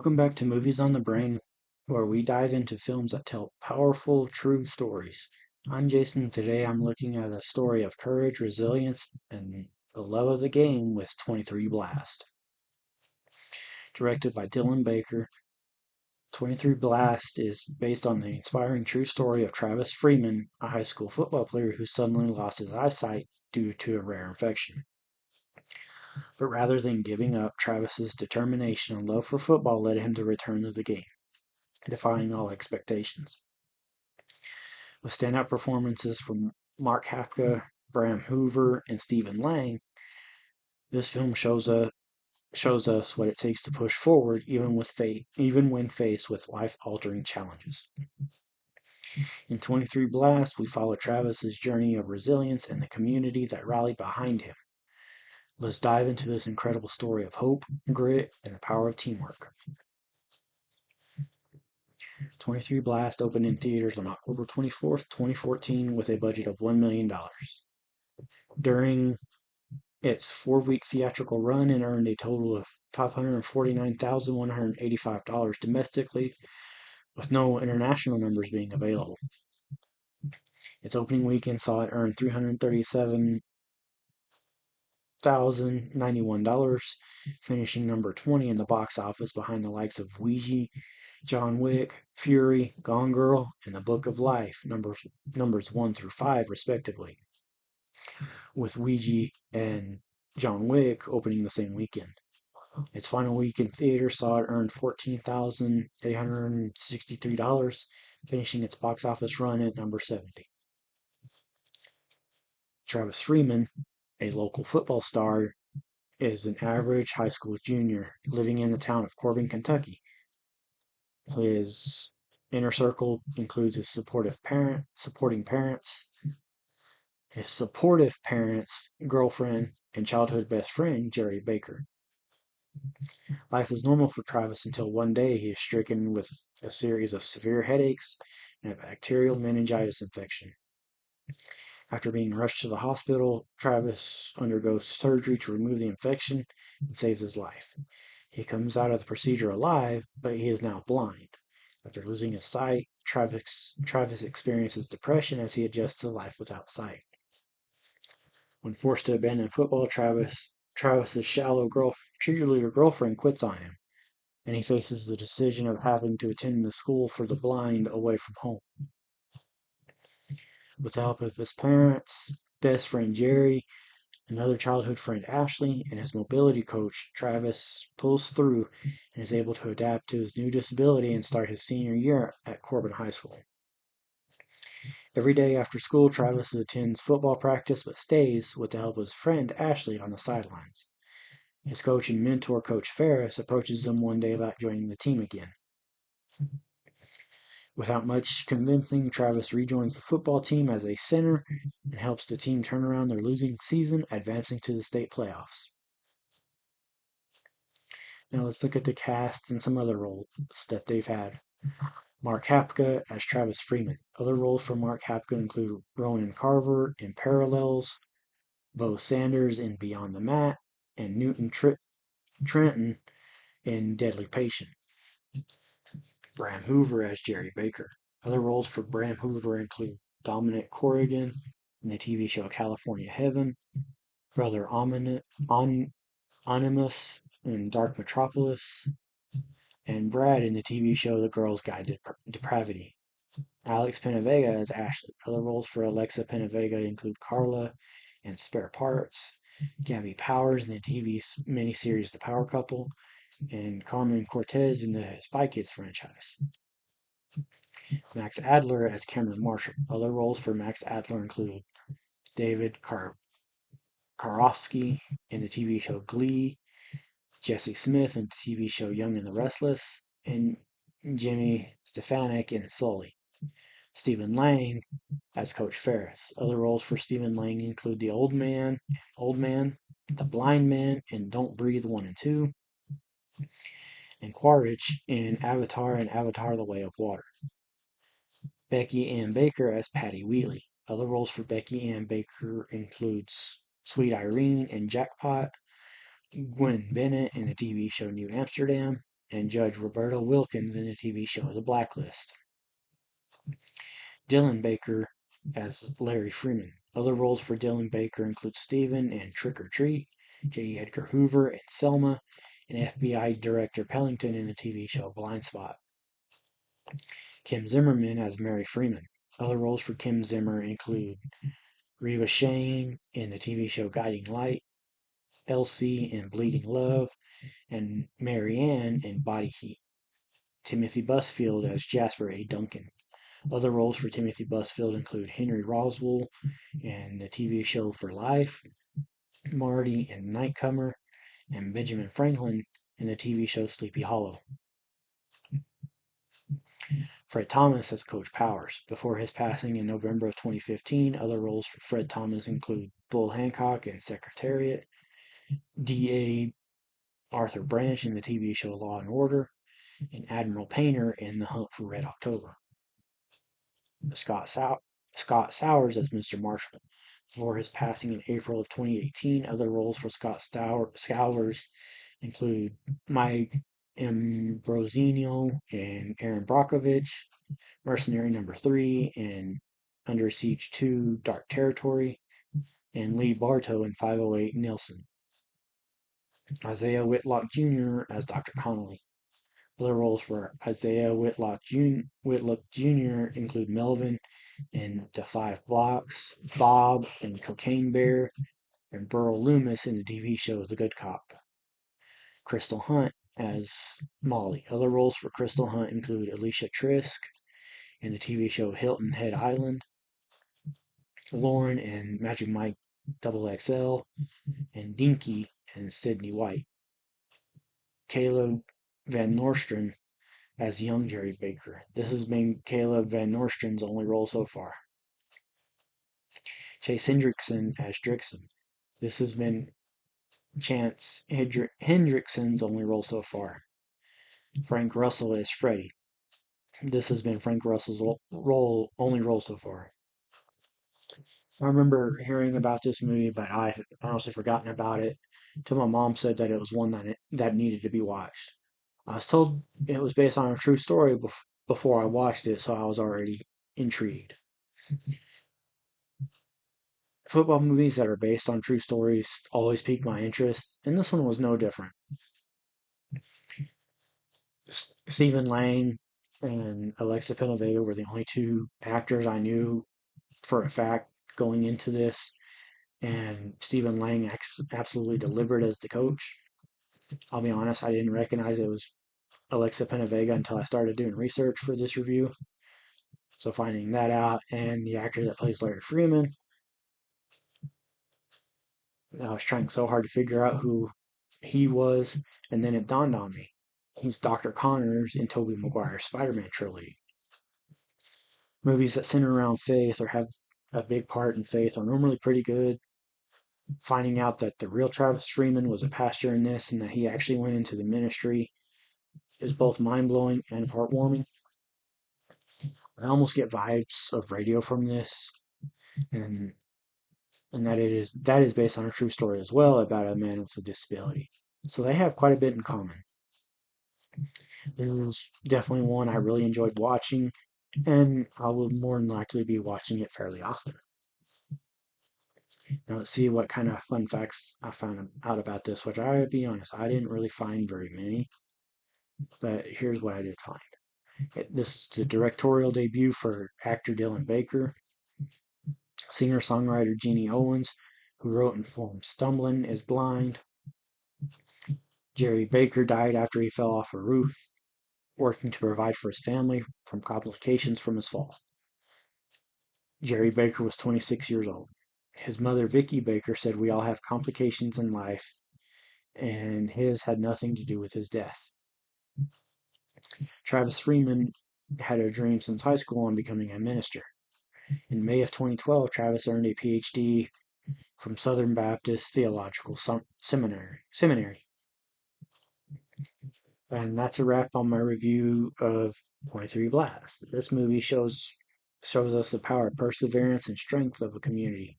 Welcome back to Movies on the Brain, where we dive into films that tell powerful, true stories. I'm Jason. Today I'm looking at a story of courage, resilience, and the love of the game with 23 Blast. Directed by Dylan Baker, 23 Blast is based on the inspiring true story of Travis Freeman, a high school football player who suddenly lost his eyesight due to a rare infection. But rather than giving up, Travis's determination and love for football led him to return to the game, defying all expectations. With standout performances from Mark Hapka, Bram Hoover, and Stephen Lang, this film shows us what it takes to push forward, even when faced with life-altering challenges. In 23 Blast, we follow Travis's journey of resilience and the community that rallied behind him. Let's dive into this incredible story of hope, grit, and the power of teamwork. 23 Blast opened in theaters on October 24th, 2014 with a budget of $1 million. During its 4-week theatrical run, it earned a total of $549,185 domestically, with no international numbers being available. Its opening weekend saw it earn $337,091, finishing number 20 in the box office behind the likes of Ouija, John Wick, Fury, Gone Girl, and The Book of Life, numbers 1 through 5 respectively, with Ouija and John Wick opening the same weekend. Its final week in theaters saw it earn $14,863, finishing its box office run at number 70. Travis Freeman, a local football star, is an average high school junior living in the town of Corbin, Kentucky. His inner circle includes his supporting parents, girlfriend, and childhood best friend, Jerry Baker. Life was normal for Travis until one day he is stricken with a series of severe headaches and a bacterial meningitis infection. After being rushed to the hospital, Travis undergoes surgery to remove the infection and saves his life. He comes out of the procedure alive, but he is now blind. After losing his sight, Travis experiences depression as he adjusts to life without sight. When forced to abandon football, Travis's shallow cheerleader girlfriend quits on him, and he faces the decision of having to attend the school for the blind away from home. With the help of his parents, best friend Jerry, another childhood friend Ashley, and his mobility coach, Travis pulls through and is able to adapt to his new disability and start his senior year at Corbin High School. Every day after school, Travis attends football practice but stays with the help of his friend Ashley on the sidelines. His coach and mentor, Coach Ferris, approaches him one day about joining the team again. Without much convincing, Travis rejoins the football team as a center and helps the team turn around their losing season, advancing to the state playoffs. Now let's look at the cast and some other roles that they've had. Mark Hapka as Travis Freeman. Other roles for Mark Hapka include Ronan Carver in Parallels, Bo Sanders in Beyond the Mat, and Newton Trenton in Deadly Patient. Bram Hoover as Jerry Baker. Other roles for Bram Hoover include Dominic Corrigan in the TV show California Heaven, Brother Onimus in Dark Metropolis, and Brad in the TV show The Girl's Guide to Depravity. Alex Penavega as Ashley. Other roles for Alexa Penavega include Carla in Spare Parts, Gabby Powers in the TV miniseries The Power Couple, and Carmen Cortez in the Spy Kids franchise. Max Adler as Cameron Marshall. Other roles for Max Adler include David Karofsky in the TV show Glee, Jesse Smith in the TV show Young and the Restless, and Jimmy Stefanik in Sully. Stephen Lang as Coach Ferris. Other roles for Stephen Lang include The Old Man, The Blind Man in Don't Breathe 1 and 2, and Quaritch in Avatar and Avatar The Way of Water. Becky Ann Baker as Patty Wheatley. Other roles for Becky Ann Baker includes Sweet Irene in Jackpot, Gwen Bennett in the TV show New Amsterdam, and Judge Roberta Wilkins in the TV show The Blacklist. Dylan Baker as Larry Freeman. Other roles for Dylan Baker include Steven in Trick or Treat, J. Edgar Hoover in Selma, and FBI Director Pellington in the TV show Blind Spot. Kim Zimmerman as Mary Freeman. Other roles for Kim Zimmer include Reva Shane in the TV show Guiding Light, Elsie in Bleeding Love, and Mary Ann in Body Heat. Timothy Busfield as Jasper A. Duncan. Other roles for Timothy Busfield include Henry Roswell in the TV show For Life, Marty in Nightcomer, and Benjamin Franklin in the TV show Sleepy Hollow. Fred Thomas as Coach Powers. Before his passing in November of 2015, other roles for Fred Thomas include Bull Hancock in Secretariat, D.A. Arthur Branch in the TV show Law and Order, and Admiral Painter in The Hunt for Red October. Scott Sowers as Mr. Marshall. Before his passing in April of 2018, other roles for Scott Sowers include Mike Ambrosino and Aaron Brockovich, Mercenary Number 3 and Under Siege 2 Dark Territory, and Lee Bartow in 508 Nelson. Isaiah Whitlock Jr. as Dr. Connolly. Other roles for Isaiah Whitlock Jr. include Melvin in The Five Blocks, Bob in Cocaine Bear, and Burl Loomis in the TV show The Good Cop. Crystal Hunt as Molly. Other roles for Crystal Hunt include Alicia Trisk in the TV show Hilton Head Island, Lauren in Magic Mike XXL, and Dinky and Sydney White. Caleb Van Nostrand as young Jerry Baker. This has been Caleb Van Nostrand's only role so far. Chase Hendrickson as Drixon. This has been Chance Hendrickson's only role so far. Frank Russell as Freddy. This has been Frank Russell's only role so far. I remember hearing about this movie, but I've honestly forgotten about it until my mom said that it was one that needed to be watched. I was told it was based on a true story before I watched it, so I was already intrigued. Football movies that are based on true stories always pique my interest, and this one was no different. Stephen Lang and Alexa Penavega were the only two actors I knew for a fact going into this, and Stephen Lang absolutely delivered as the coach. I'll be honest, I didn't recognize it was Alexa Penavega until I started doing research for this review. So finding that out, and the actor that plays Larry Freeman, I was trying so hard to figure out who he was, and then it dawned on me. He's Dr. Connors in Tobey Maguire's Spider-Man trilogy. Movies that center around faith or have a big part in faith are normally pretty good. Finding out that the real Travis Freeman was a pastor in this and that he actually went into the ministry is both mind-blowing and heartwarming. I almost get vibes of Radio from this, and that is based on a true story as well about a man with a disability. So they have quite a bit in common. This is definitely one I really enjoyed watching, and I will more than likely be watching it fairly often. Now let's see what kind of fun facts I found out about this, which I, to be honest, I didn't really find very many, but here's what I did find. This is the directorial debut for actor Dylan Baker, singer-songwriter Jeannie Owens, who wrote and performed Stumbling is Blind. Jerry Baker died after he fell off a roof, working to provide for his family from complications from his fall. Jerry Baker was 26 years old. His mother, Vicki Baker, said we all have complications in life, and his had nothing to do with his death. Travis Freeman had a dream since high school on becoming a minister. In May of 2012, Travis earned a PhD from Southern Baptist Theological Seminary. And that's a wrap on my review of 23 Blast. This movie shows us the power of perseverance and strength of a community,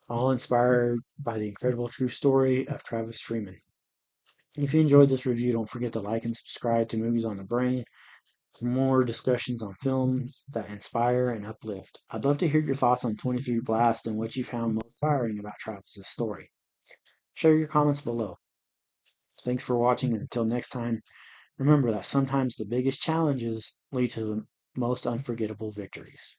all inspired by the incredible true story of Travis Freeman. If you enjoyed this review, don't forget to like and subscribe to Movies on the Brain for more discussions on films that inspire and uplift. I'd love to hear your thoughts on 23 Blast and what you found most inspiring about Travis's story. Share your comments below. Thanks for watching, and until next time, remember that sometimes the biggest challenges lead to the most unforgettable victories.